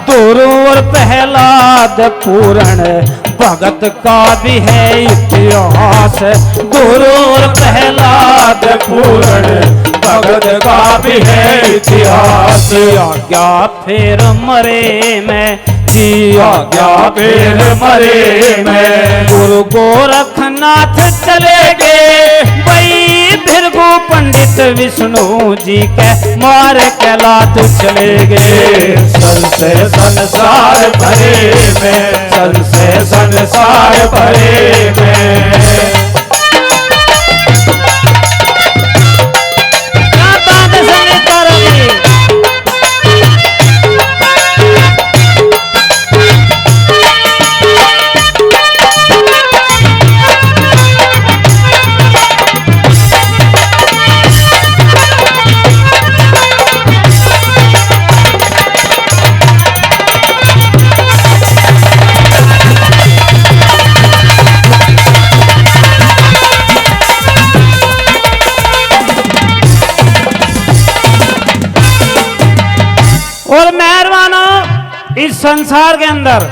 दुरु और प्रहलाद पूरण, भगत का भी है इतिहास। गुरु और प्रहलाद पूरण, भगत का भी है इतिहास। आज्ञा फिर मरे में, जी आज्ञा फिर मरे में। गुरु गोरखनाथ चले गए, वही भृगु पंडित विष्णु जी के मार के लात चले गए। सन से संसार भरे में, सन से संसार भरे में। क्या बात है संगीतकारों की? मेहरबानों, इस संसार के अंदर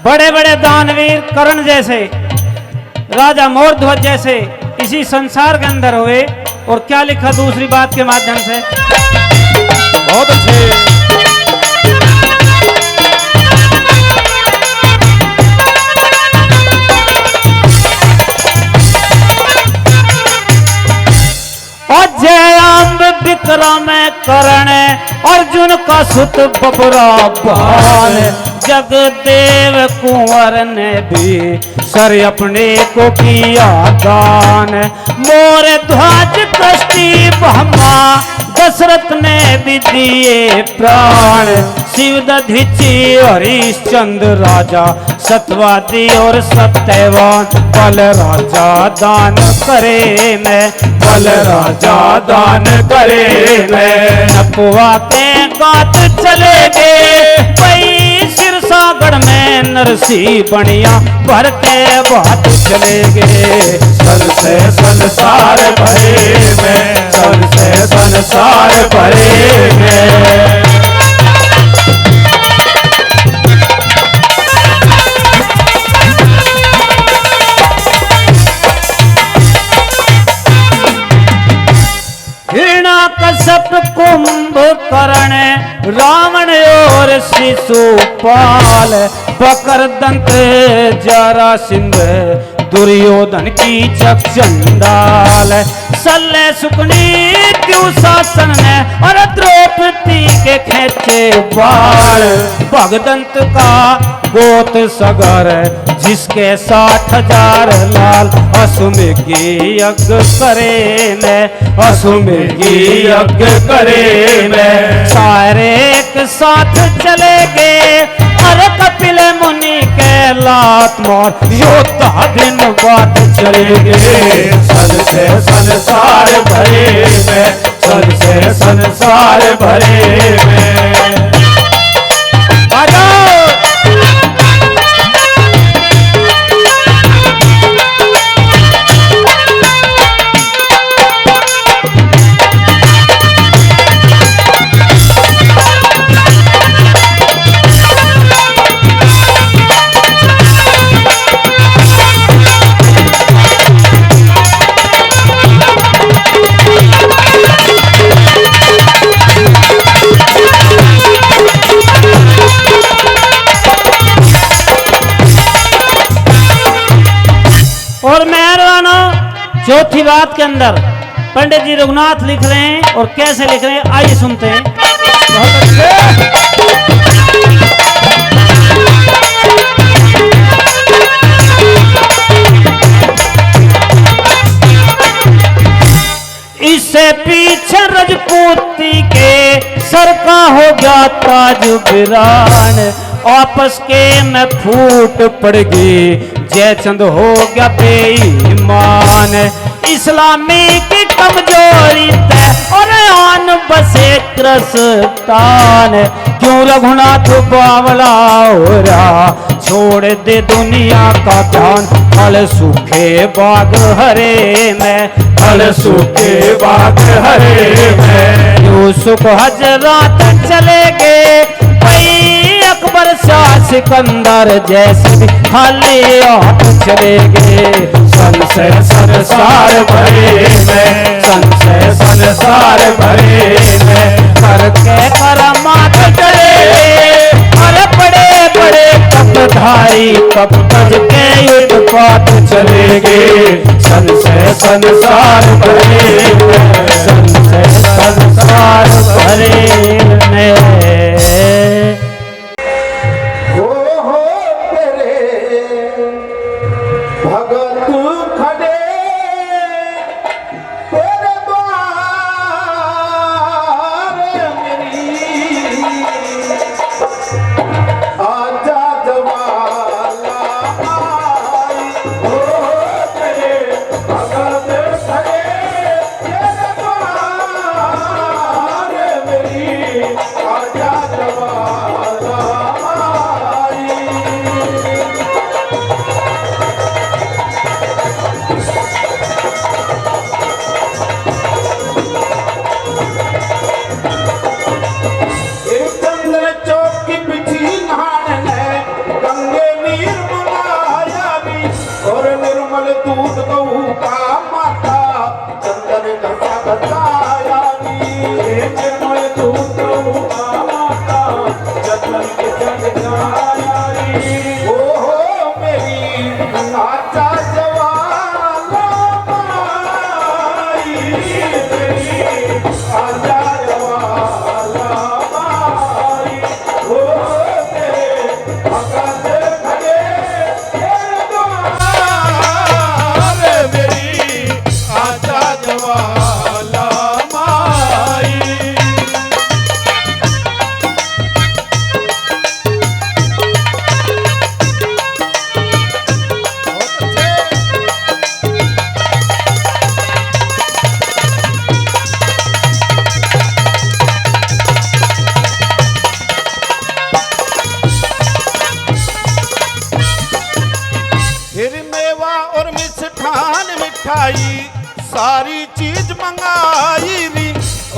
बड़े बड़े दानवीर कर्ण जैसे, राजा मोरध्वज जैसे इसी संसार के अंदर हुए। और क्या लिखा दूसरी बात के माध्यम से, बहुत अच्छे। जयांब विक्रम करण अर्जुन का सुत बबरा बाल, जगदेव कुंवर ने भी सर अपने को किया दान। मोर ध्वज कष्टी ब्रह्मा दशरथ ने भी दिए प्राण। शिव दधीचि हरिश्चंद्र राजा सतवादी और सत्यवान। बल राजा दान करे मैं, बल राजा दान करे मैं। नपुआ के गात चले गए पई सिरसागढ़ में नरसी बनिया भर के बात चले गए। सन से संसार भरे में, सन से संसार भरे में। कश्यप कुंभकर्ण रावण और शिशुपाल। बकर दंत जरासंध दुर्योधन की चंडाल। सल्ले सुकनी क्यों शासन ने और द्रौपदी के खेचे बाल। भगदंत का गोत सगर जिसके 60,000 लाल। अश्वमेघी यज्ञ करे मैं, अश्वमेघी यज्ञ करे मैं। सारे एक साथ चले गए अरे कपिल मुनि के लात मार योद्धा दिन बात चले गए। सन से संसार भरे में, सन से संसार भरे में। और मेहरबानों, चौथी बात के अंदर पंडित जी रघुनाथ लिख रहे हैं और कैसे लिख रहे हैं आइए सुनते हैं। बहुत अच्छे। इससे पीछे रजपूती के सर का हो गया ताज बिरान। आपस के में फूट पड़ गई जयचंद हो गया बेईमान। इस्लामी की कमजोरी तय और आन बसे क्रस्तान। क्यों रघुनाथ बावला हो रहा छोड़ दे दुनिया का दान। फल सूखे बाग हरे में, फल सूखे बाग हरे में। यूसुफ हजरात चले गए अकबर शाह सिकंदर जैसे खाली हाथ चले गए। सन से संसार भरे में, सन से संसार भरे में। करके करमात चले अरे बड़े बड़े कपधारी कप तज के युद्ध पात चले गए। सन से संसार भरे में, सन से संसार भरे में।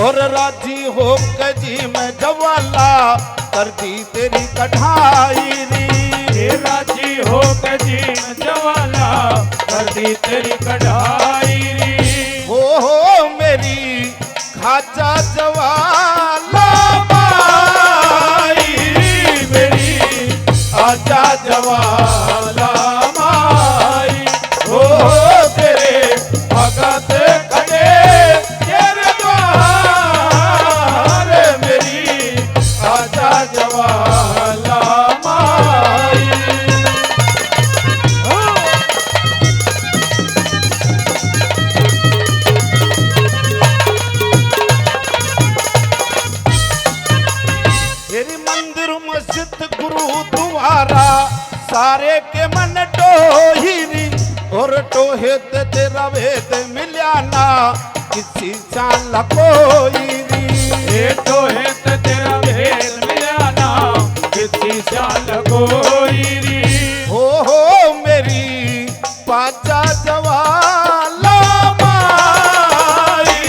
और राजी हो के जी मैं जवाला कर दी तेरी कढ़ाई री। राजी हो जी जवाला कर दी तेरी कढ़ाई री। हो मेरी खाजा जवाला माई मेरी आजा जवाला माई। हो तेरे भगत खड़े तेरे द्वार मेरी आजा जवाला माई। तेरी मंदिर मस्जिद गुरुद्वारा सारे के मन टोहिरी। और टोहे ते तेरा भेद मिल्या ना किसी चाल कोई री। टोहे तेरा भेद मिला ना किसी चाल कोई री। हो मेरी पाचा जवाला माई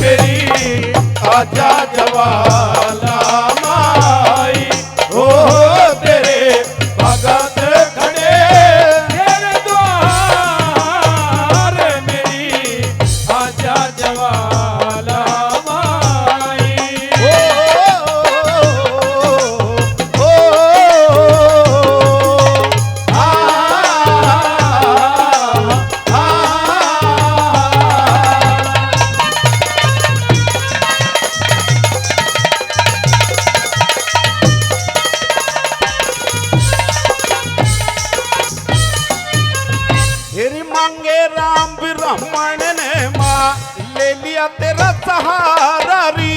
मेरी आजा जवाला माई। हो तेरे भगत खड़े तेरे द्वार मेरी आजा जवाला माई। तेरी मांगे राम ब्राह्मण ने माँ ले लिया तेरा सहारा री।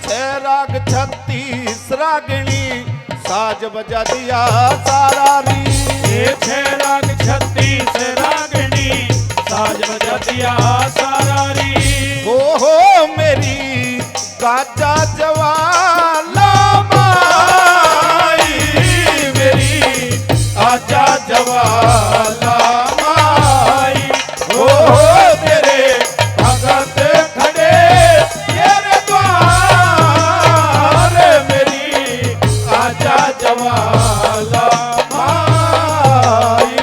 6 राग 36 रागणी साज बजा दिया सारा री। 6 राग 36 रागणी साज बजा दिया सारा री। हो मेरी गाजा जवाला माई मेरी आजा जवाला माई। हो तेरे भगत खड़े तेरे द्वार मेरी आजा जवाला माई।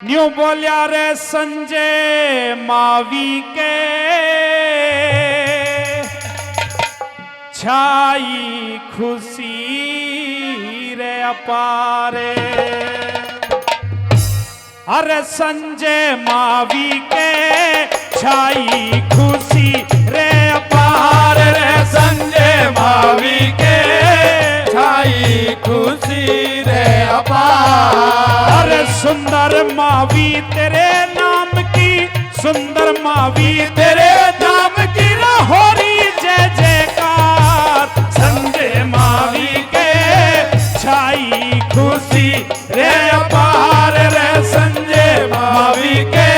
न्यू बोलिया रे संजय मावी के छाई खुशी रे अपारे। अरे संजय मावी के छाई खुशी रे अपार रे। संजय मावी के छाई खुशी रे अपार। अरे सुंदर मावी तेरे नाम की सुंदर मावी तेरे नाम की होरी जय जयकार। संजय मावी के छाई खुशी रे अपार रे। संजय मावी के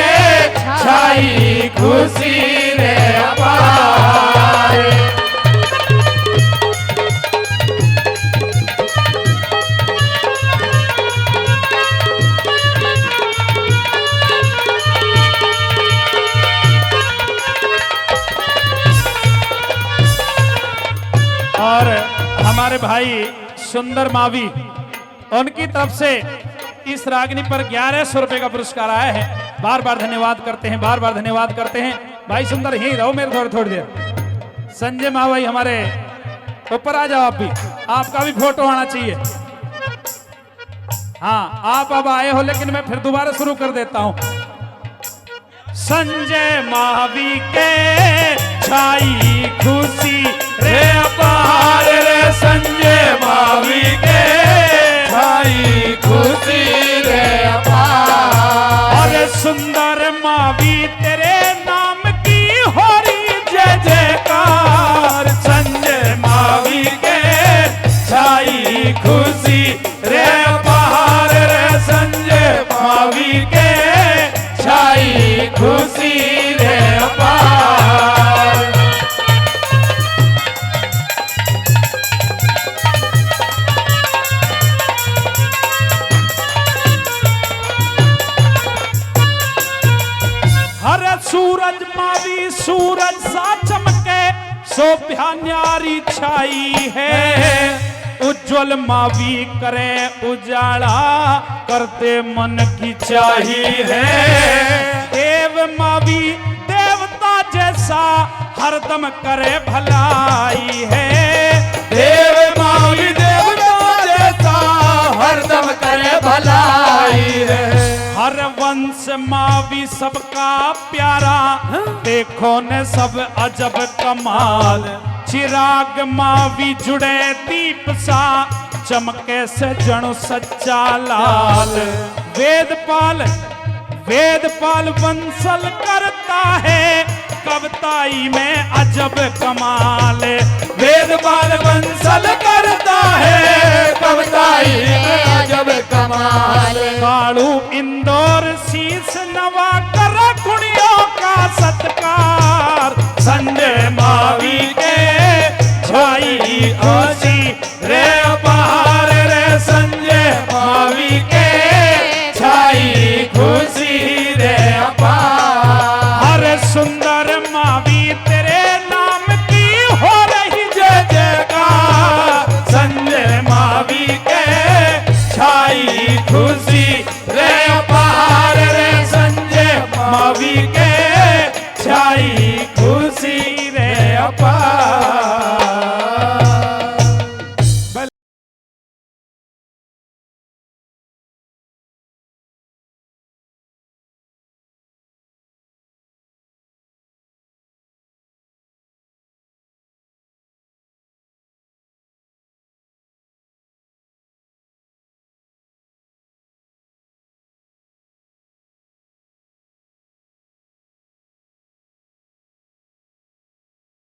छाई खुशी रे अपार। और हमारे भाई सुंदर मावी उनकी तरफ से इस रागनी पर 1100 रुपए का पुरस्कार आया है। बार बार धन्यवाद करते हैं, बार बार धन्यवाद करते हैं। भाई सुंदर यहीं रहो मेरे थोड़ी देर। संजय मावी हमारे ऊपर आ जाओ आप भी, आपका भी फोटो आना चाहिए। हाँ आप अब आए हो लेकिन मैं फिर दोबारा शुरू कर देता हूं। संजय मावी के छाई खुशी रे अपार रे। संजय मावी के छाई खुशी रे अपार। अरे सुंदर मावी तेरे नाम की होरी जय जयकार। संजय मावी के छाई खुशी रे अपार रे। संजय मावी के छाई खुशी रे अपार। सूरज मावी सूरज सा चमके शोभा न्यारी छाई है उज्जवल मावी करे उजाला करते मन की चाहिए है देव मावी देवता जैसा हरदम करे भलाई है देव मावी देवता जैसा हरदम करे भलाई है हर वंश मावी सबका प्यारा देखो ने सब अजब कमाल चिराग मावी जुड़े दीप सा चमके से जणु सच्चा लाल वेदपाल वंसल करता है कविताई में अजब कमाल वेदपाल वंसल करता है कविताई में अजब कमाल कालू इंदौर शीश नवा कर कुड़ियों का सत्कार संजय मावी के छाई खुशी रे अपार रे संजय मावी के छाई खुशी रे अपार हर सुंदर मावी तेरे नाम की हो रही जय जयकार संजय मावी के छाई खुशी रे अपार रे संजय मावी के छाई खुशी रे अपार